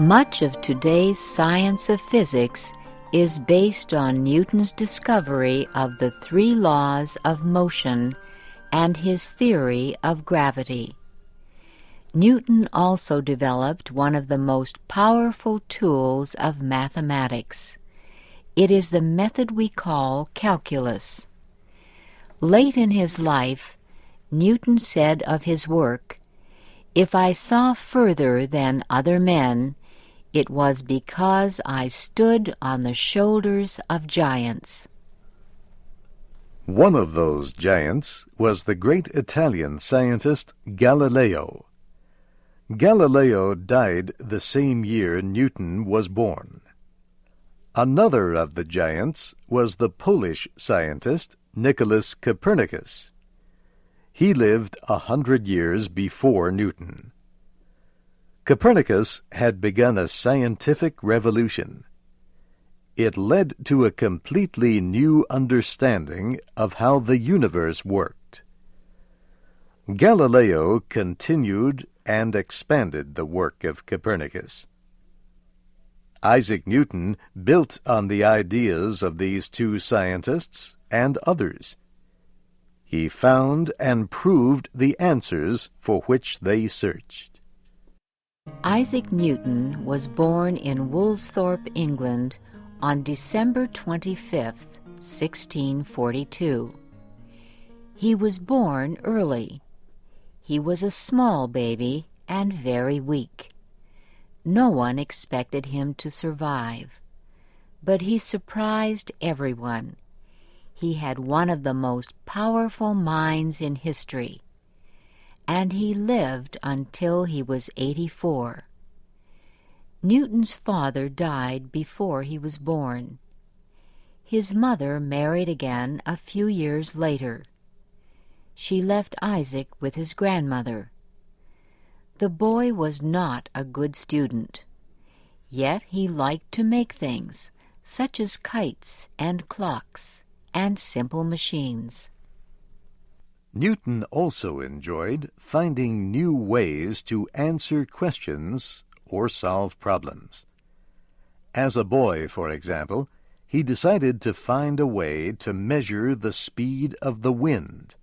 Much of today's science of physics is based on Newton's discovery of the three laws of motion and his theory of gravity. Newton also developed one of the most powerful tools of mathematics. It is the method we call calculus. Late in his life, Newton said of his work, "If I saw further than other men, it was because I stood on the shoulders of giants." One of those giants was the great Italian scientist Galileo. Galileo died the same year Newton was born. Another of the giants was the Polish scientist Nicholas Copernicus. He lived 100 years before Newton. Copernicus had begun a scientific revolution. It led to a completely new understanding of how the universe worked. Galileo continued and expanded the work of Copernicus. Isaac Newton built on the ideas of these two scientists and others. He found and proved the answers for which they searched. Isaac Newton was born in Woolsthorpe, England, on December 25, 1642. He was born early. He was a small baby and very weak. No one expected him to survive, but he surprised everyone. He had one of the most powerful minds in history, and he lived until he was 84. Newton's father died before he was born. His mother married again a few years later. She left Isaac with his grandmother. The boy was not a good student, yet he liked to make things, such as kites and clocks and simple machines. Newton also enjoyed finding new ways to answer questions or solve problems. As a boy, for example, he decided to find a way to measure the speed of the wind.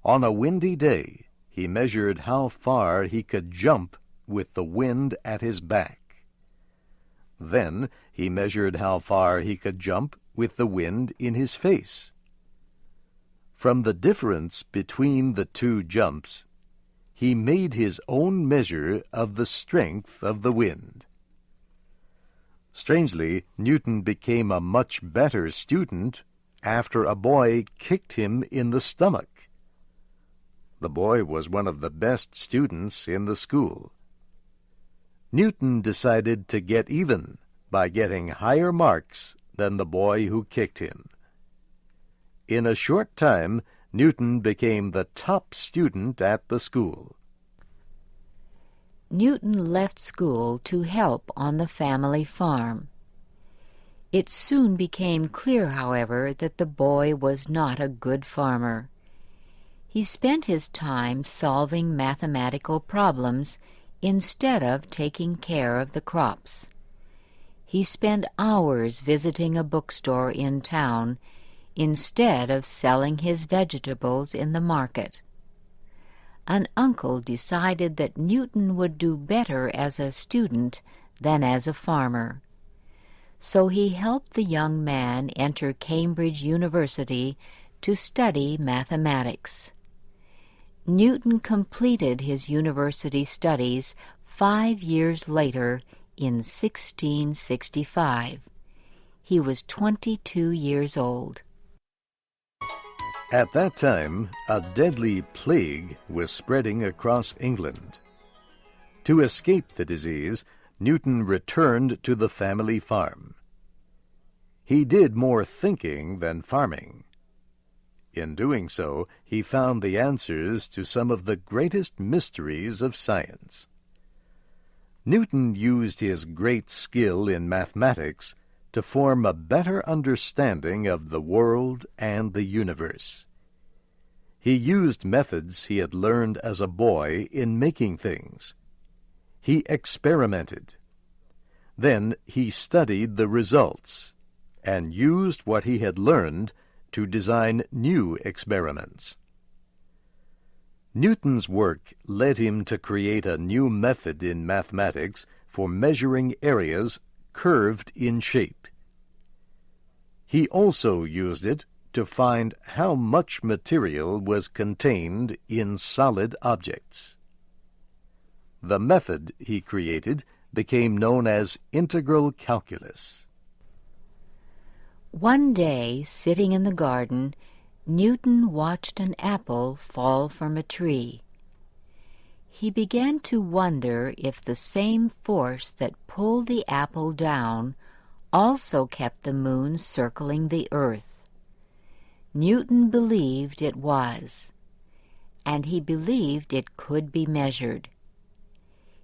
On a windy day, he measured how far he could jump with the wind at his back. Then he measured how far he could jump with the wind in his face. From the difference between the two jumps, he made his own measure of the strength of the wind. Strangely, Newton became a much better student after a boy kicked him in the stomach. The boy was one of the best students in the school. Newton decided to get even by getting higher marks than the boy who kicked him. In a short time, Newton became the top student at the school. Newton left school to help on the family farm. It soon became clear, however, that the boy was not a good farmer. He spent his time solving mathematical problems instead of taking care of the crops. He spent hours visiting a bookstore in town instead of selling his vegetables in the market. An uncle decided that Newton would do better as a student than as a farmer. So he helped the young man enter Cambridge University to study mathematics. Newton completed his university studies 5 years later in 1665. He was 22 years old. At that time, a deadly plague was spreading across England. To escape the disease, Newton returned to the family farm. He did more thinking than farming. In doing so, he found the answers to some of the greatest mysteries of science. Newton used his great skill in mathematics to form a better understanding of the world and the universe. He used methods he had learned as a boy in making things. He experimented. Then he studied the results and used what he had learned to design new experiments. Newton's work led him to create a new method in mathematics for measuring areas curved in shape. He also used it to find how much material was contained in solid objects. The method he created became known as integral calculus. One day, sitting in the garden, Newton watched an apple fall from a tree. He began to wonder if the same force that pulled the apple down also kept the moon circling the earth. Newton believed it was, and he believed it could be measured.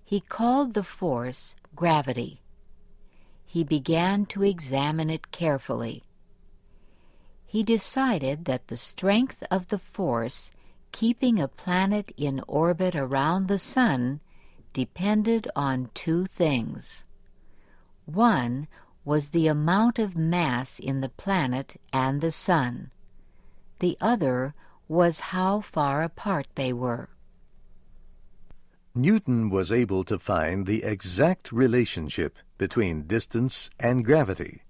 He called the force gravity. He began to examine it carefully. He decided that the strength of the force keeping a planet in orbit around the sun depended on two things. One was the amount of mass in the planet and the sun. The other was how far apart they were. Newton was able to find the exact relationship between distance and gravity.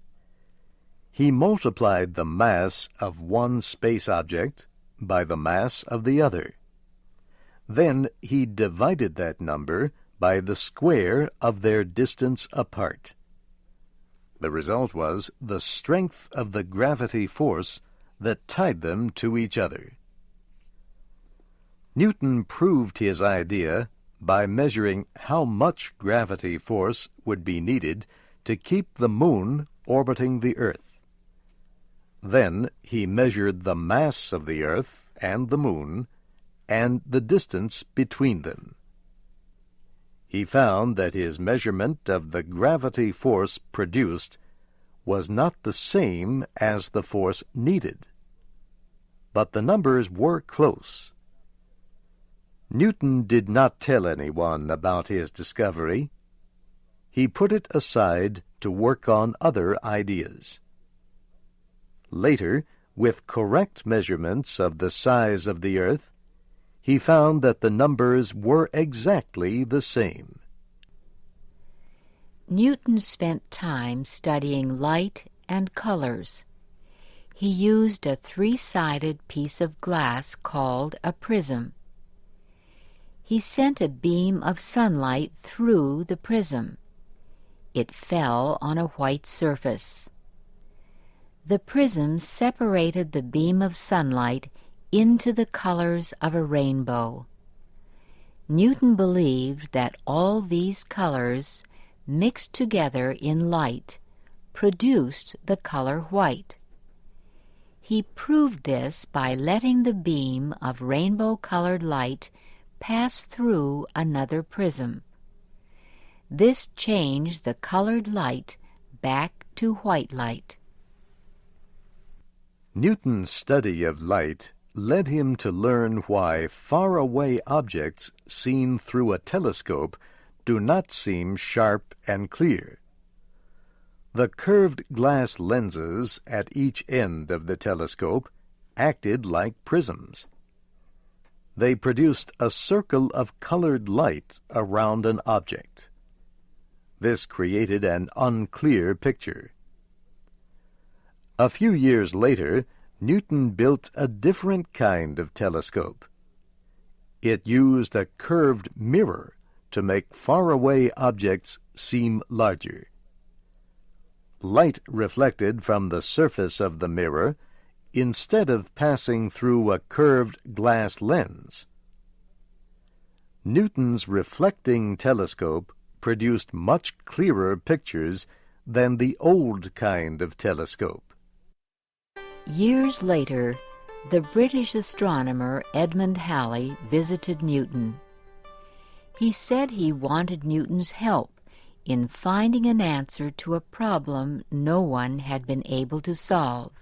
He multiplied the mass of one space object by the mass of the other. Then he divided that number by the square of their distance apart. The result was the strength of the gravity force that tied them to each other. Newton proved his idea by measuring how much gravity force would be needed to keep the moon orbiting the Earth. Then he measured the mass of the Earth and the moon and the distance between them. He found that his measurement of the gravity force produced was not the same as the force needed, but the numbers were close. Newton did not tell anyone about his discovery. He put it aside to work on other ideas. Later, with correct measurements of the size of the Earth, he found that the numbers were exactly the same. Newton spent time studying light and colors. He used a three-sided piece of glass called a prism. He sent a beam of sunlight through the prism. It fell on a white surface. The prism separated the beam of sunlight into the colors of a rainbow. Newton believed that all these colors, mixed together in light, produced the color white. He proved this by letting the beam of rainbow-colored light pass through another prism. This changed the colored light back to white light. Newton's study of light led him to learn why faraway objects seen through a telescope do not seem sharp and clear. The curved glass lenses at each end of the telescope acted like prisms. They produced a circle of colored light around an object. This created an unclear picture. A few years later, Newton built a different kind of telescope. It used a curved mirror to make faraway objects seem larger. Light reflected from the surface of the mirror instead of passing through a curved glass lens. Newton's reflecting telescope produced much clearer pictures than the old kind of telescope. Years later, the British astronomer Edmund Halley visited Newton. He said he wanted Newton's help in finding an answer to a problem no one had been able to solve.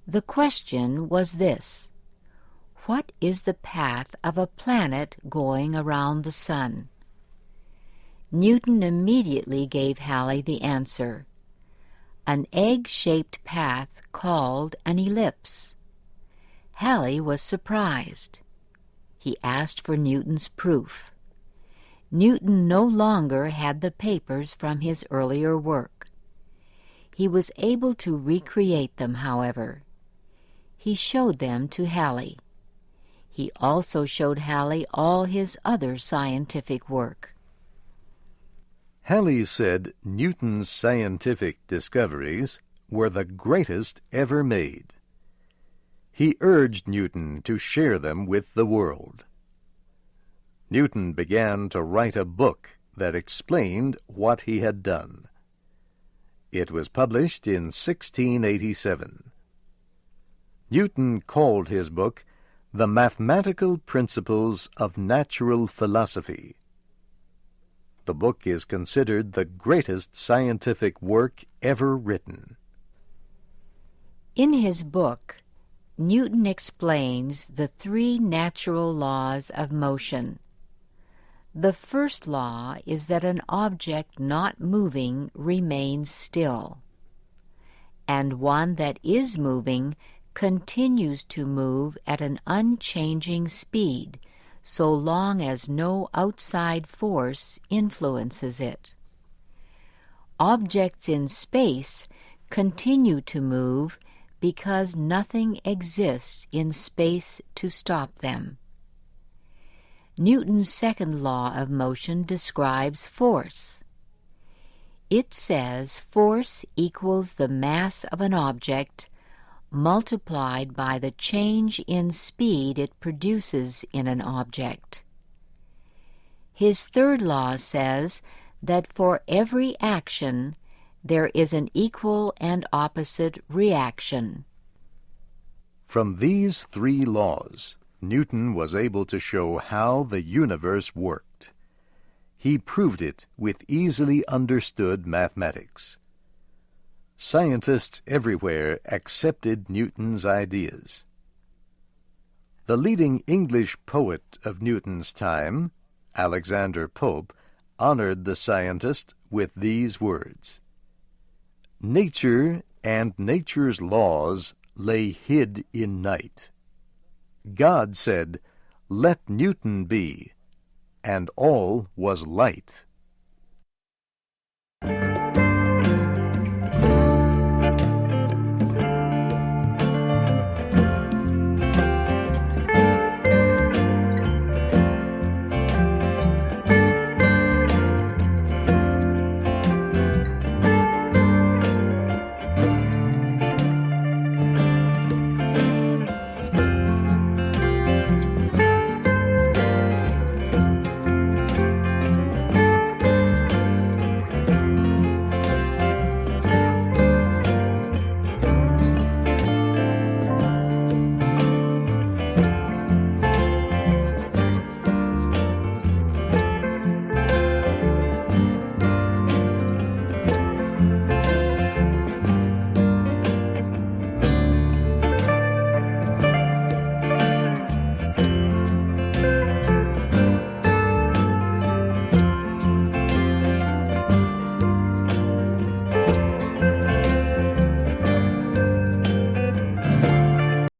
The question was this: what is the path of a planet going around the sun? Newton immediately gave Halley the answer: an egg-shaped path called an ellipse. Halley was surprised. He asked for Newton's proof. Newton no longer had the papers from his earlier work. He was able to recreate them, however. He showed them to Halley. He also showed Halley all his other scientific work. Halley said Newton's scientific discoveries were the greatest ever made. He urged Newton to share them with the world. Newton began to write a book that explained what he had done. It was published in 1687. Newton called his book The Mathematical Principles of Natural Philosophy. The book is considered the greatest scientific work ever written. In his book, Newton explains the three natural laws of motion. The first law is that an object not moving remains still, and one that is moving continues to move at an unchanging speed so long as no outside force influences it. Objects in space continue to move because nothing exists in space to stop them. Newton's second law of motion describes force. It says force equals the mass of an object multiplied by the change in speed it produces in an object. His third law says that for every action there is an equal and opposite reaction. From these three laws, Newton was able to show how the universe worked. He proved it with easily understood mathematics. Scientists everywhere accepted Newton's ideas. The leading English poet of Newton's time, Alexander Pope, honored the scientist with these words: "Nature and nature's laws lay hid in night. God said, 'Let Newton be,' and all was light."